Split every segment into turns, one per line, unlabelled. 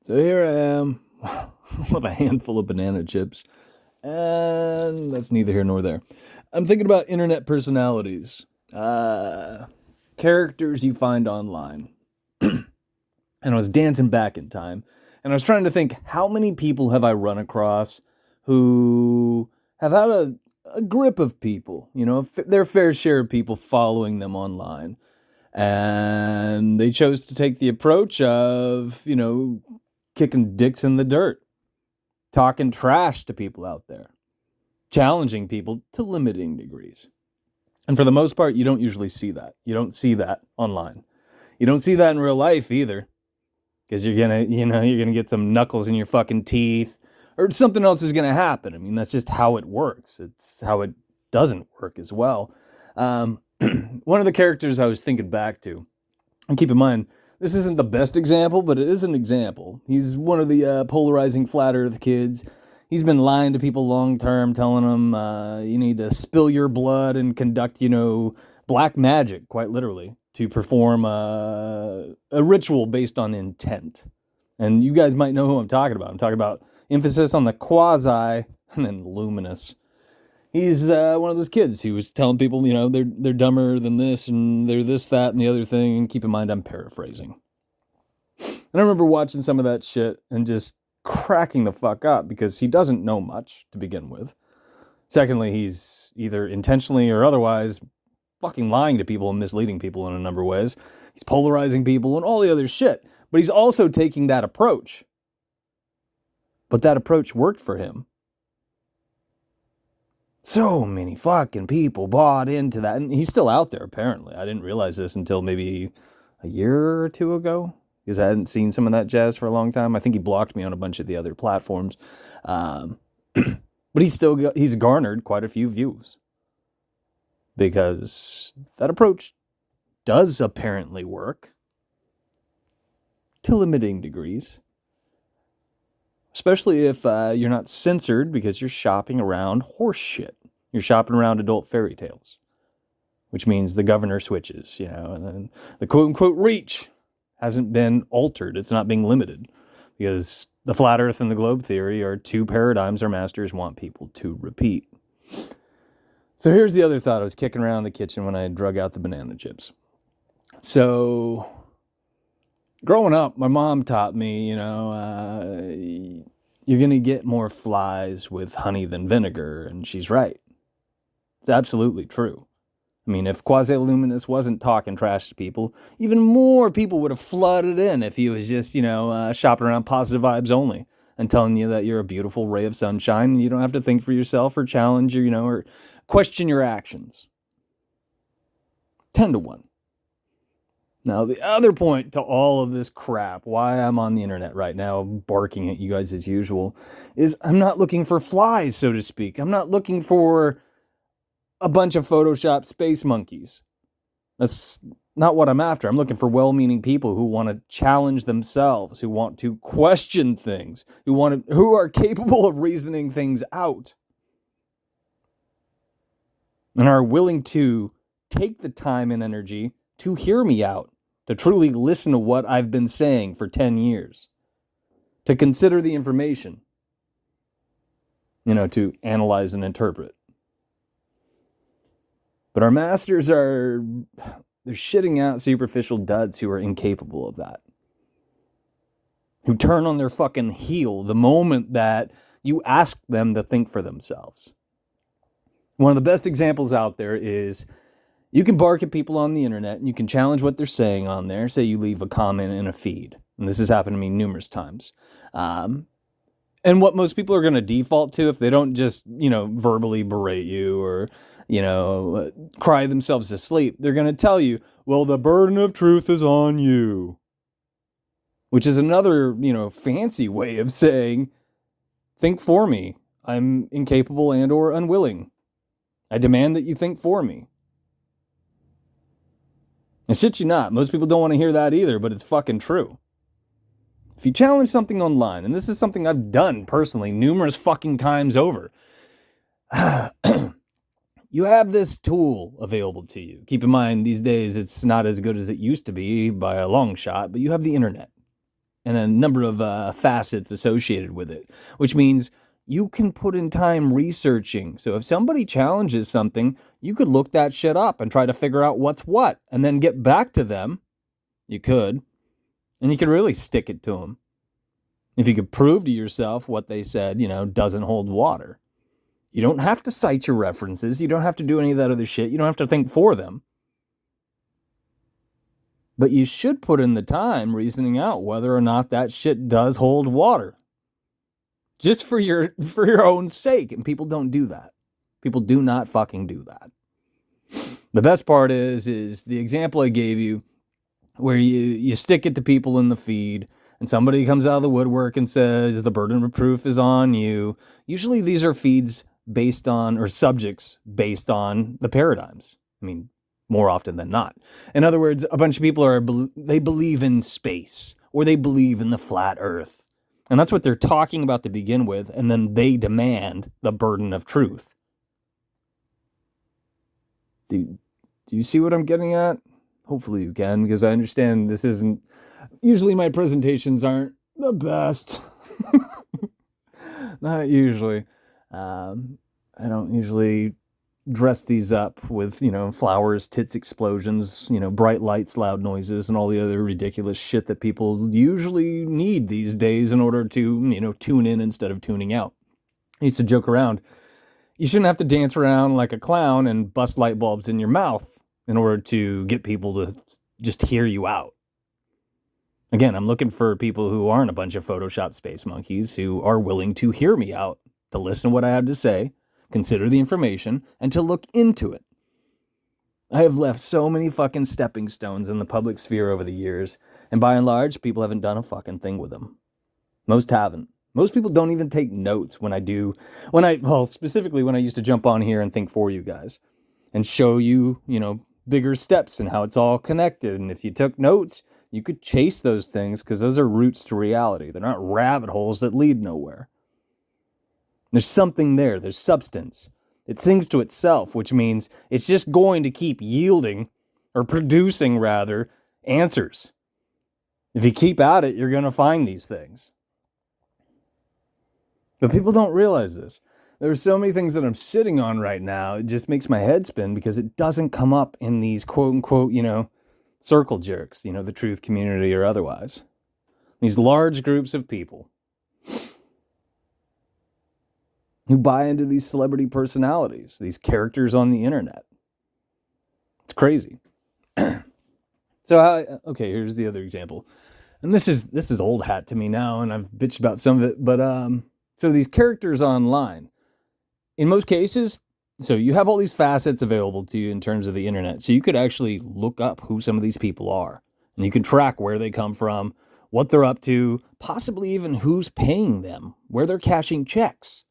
So here I am with a handful of banana chips, and that's neither here nor there. I'm thinking about internet personalities, characters you find online. And I was dancing back in time, and I was trying to think, how many people have I run across who have had a grip of people, their fair share of people following them online. And they chose to take the approach of, kicking dicks in the dirt, talking trash to people out there, challenging people to limiting degrees. And for the most part, you don't usually see that. You don't see that online. You don't see that in real life either, because you're gonna get some knuckles in your fucking teeth, or something else is gonna happen. I mean, that's just how it works. It's how it doesn't work as well. One of the characters I was thinking back to, and keep in mind, this isn't the best example, but it is an example. He's one of the polarizing flat earth kids. He's been lying to people long term, telling them you need to spill your blood and conduct, black magic, quite literally, to perform a ritual based on intent. And you guys might know who I'm talking about. I'm talking about emphasis on the quasi and then luminous. He's one of those kids who was telling people, they're dumber than this and they're this, that, and the other thing. And keep in mind, I'm paraphrasing. And I remember watching some of that shit and just cracking the fuck up because he doesn't know much to begin with. Secondly, he's either intentionally or otherwise fucking lying to people and misleading people in a number of ways. He's polarizing people and all the other shit. But he's also taking that approach. But that approach worked for him. So many fucking people bought into that. And he's still out there, apparently. I didn't realize this until maybe a year or two ago, because I hadn't seen some of that jazz for a long time. I think he blocked me on a bunch of the other platforms. But he's garnered quite a few views, because that approach does apparently work to limiting degrees. Especially if you're not censored because you're shopping around horse shit. You're shopping around adult fairy tales. Which means the governor switches, and then the quote-unquote reach hasn't been altered. It's not being limited. Because the flat earth and the globe theory are two paradigms our masters want people to repeat. So here's the other thought I was kicking around in the kitchen when I drug out the banana chips. So growing up, my mom taught me, you're going to get more flies with honey than vinegar, and she's right. It's absolutely true. I mean, if Quasi-Luminous wasn't talking trash to people, even more people would have flooded in if he was just, shopping around positive vibes only and telling you that you're a beautiful ray of sunshine and you don't have to think for yourself or challenge your, or question your actions. 10 to 1. Now, the other point to all of this crap, why I'm on the internet right now, barking at you guys as usual, is I'm not looking for flies, so to speak. I'm not looking for a bunch of Photoshop space monkeys. That's not what I'm after. I'm looking for well-meaning people who want to challenge themselves, who want to question things, who are capable of reasoning things out, and are willing to take the time and energy to hear me out, to truly listen to what I've been saying for 10 years, to consider the information, to analyze and interpret. But our masters they're shitting out superficial duds who are incapable of that, who turn on their fucking heel the moment that you ask them to think for themselves. One of the best examples out there is, you can bark at people on the internet and you can challenge what they're saying on there. Say you leave a comment in a feed. And this has happened to me numerous times. And what most people are going to default to, if they don't just, verbally berate you or, cry themselves to sleep, they're going to tell you, well, the burden of truth is on you. Which is another, fancy way of saying, think for me. I'm incapable and or unwilling. I demand that you think for me. And shit you not, most people don't want to hear that either, but it's fucking true. If you challenge something online, and this is something I've done personally numerous fucking times over, you have this tool available to you. Keep in mind, these days, it's not as good as it used to be by a long shot, but you have the internet. and a number of facets associated with it, which means you can put in time researching. So if somebody challenges something, you could look that shit up and try to figure out what's what and then get back to them. You could. And you could really stick it to them. If you could prove to yourself what they said, doesn't hold water. You don't have to cite your references. You don't have to do any of that other shit. You don't have to think for them. But you should put in the time reasoning out whether or not that shit does hold water. Just for your own sake. And people don't do that. People do not fucking do that. The best part is the example I gave you where you stick it to people in the feed and somebody comes out of the woodwork and says the burden of proof is on you. Usually these are feeds based on, or subjects based on, the paradigms. I mean, more often than not. In other words, a bunch of people they believe in space, or they believe in the flat earth. And that's what they're talking about to begin with, and then they demand the burden of truth. Do you see what I'm getting at? Hopefully you can, because I understand this isn't... Usually my presentations aren't the best. Not usually. I don't usually dress these up with, flowers, tits, explosions, bright lights, loud noises, and all the other ridiculous shit that people usually need these days in order to, tune in instead of tuning out. I used to joke around. You shouldn't have to dance around like a clown and bust light bulbs in your mouth in order to get people to just hear you out. Again, I'm looking for people who aren't a bunch of Photoshop space monkeys, who are willing to hear me out, to listen to what I have to say, consider the information, and to look into it. I have left so many fucking stepping stones in the public sphere over the years, and by and large, people haven't done a fucking thing with them. Most haven't. Most people don't even take notes specifically when I used to jump on here and think for you guys and show you, bigger steps and how it's all connected. And if you took notes, you could chase those things because those are routes to reality. They're not rabbit holes that lead nowhere. There's something there. There's substance. It sings to itself, which means it's just going to keep yielding, or producing rather, answers. If you keep at it, you're going to find these things. But people don't realize this. There are so many things that I'm sitting on right now. It just makes my head spin because it doesn't come up in these quote unquote, circle jerks, the truth community or otherwise. These large groups of people who buy into these celebrity personalities, these characters on the internet. It's crazy. Okay, here's the other example. And this is old hat to me now, and I've bitched about some of it, but so these characters online, in most cases, so you have all these facets available to you in terms of the internet. So you could actually look up who some of these people are, and you can track where they come from, what they're up to, possibly even who's paying them, where they're cashing checks.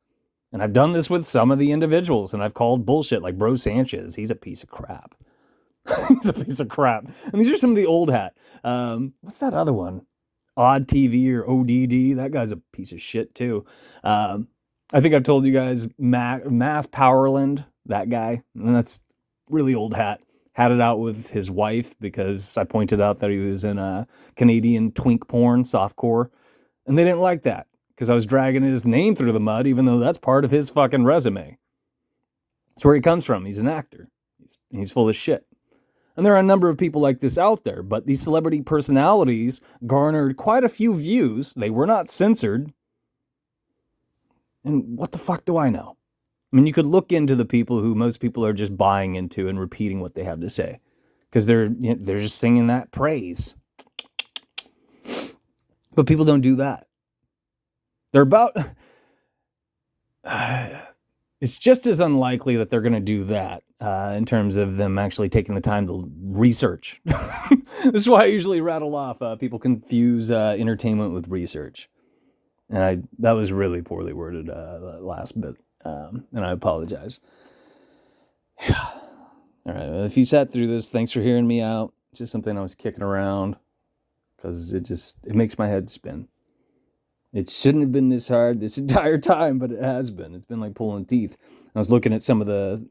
And I've done this with some of the individuals, and I've called bullshit, like Bro Sanchez. He's a piece of crap. He's a piece of crap. And these are some of the old hat. What's that other one? Odd TV or ODD. That guy's a piece of shit too. I think I've told you guys Math Powerland, that guy. And that's really old hat. Had it out with his wife because I pointed out that he was in a Canadian twink porn, softcore. And they didn't like that because I was dragging his name through the mud, even though that's part of his fucking resume. That's where he comes from. He's an actor. He's full of shit. And there are a number of people like this out there, but these celebrity personalities garnered quite a few views. They were not censored. And what the fuck do I know? I mean, you could look into the people who most people are just buying into and repeating what they have to say because they're just singing that praise. But people don't do that. They're about... It's just as unlikely that they're going to do that in terms of them actually taking the time to research. This is why I usually rattle off. People confuse entertainment with research. And that was really poorly worded last bit. And I apologize. All right. Well, if you sat through this, thanks for hearing me out. It's just something I was kicking around because it makes my head spin. It shouldn't have been this hard this entire time, but it has been. It's been like pulling teeth. I was looking at some of the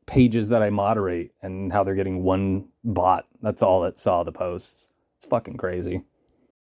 pages that I moderate and how they're getting one bot. That's all that saw the posts. It's fucking crazy.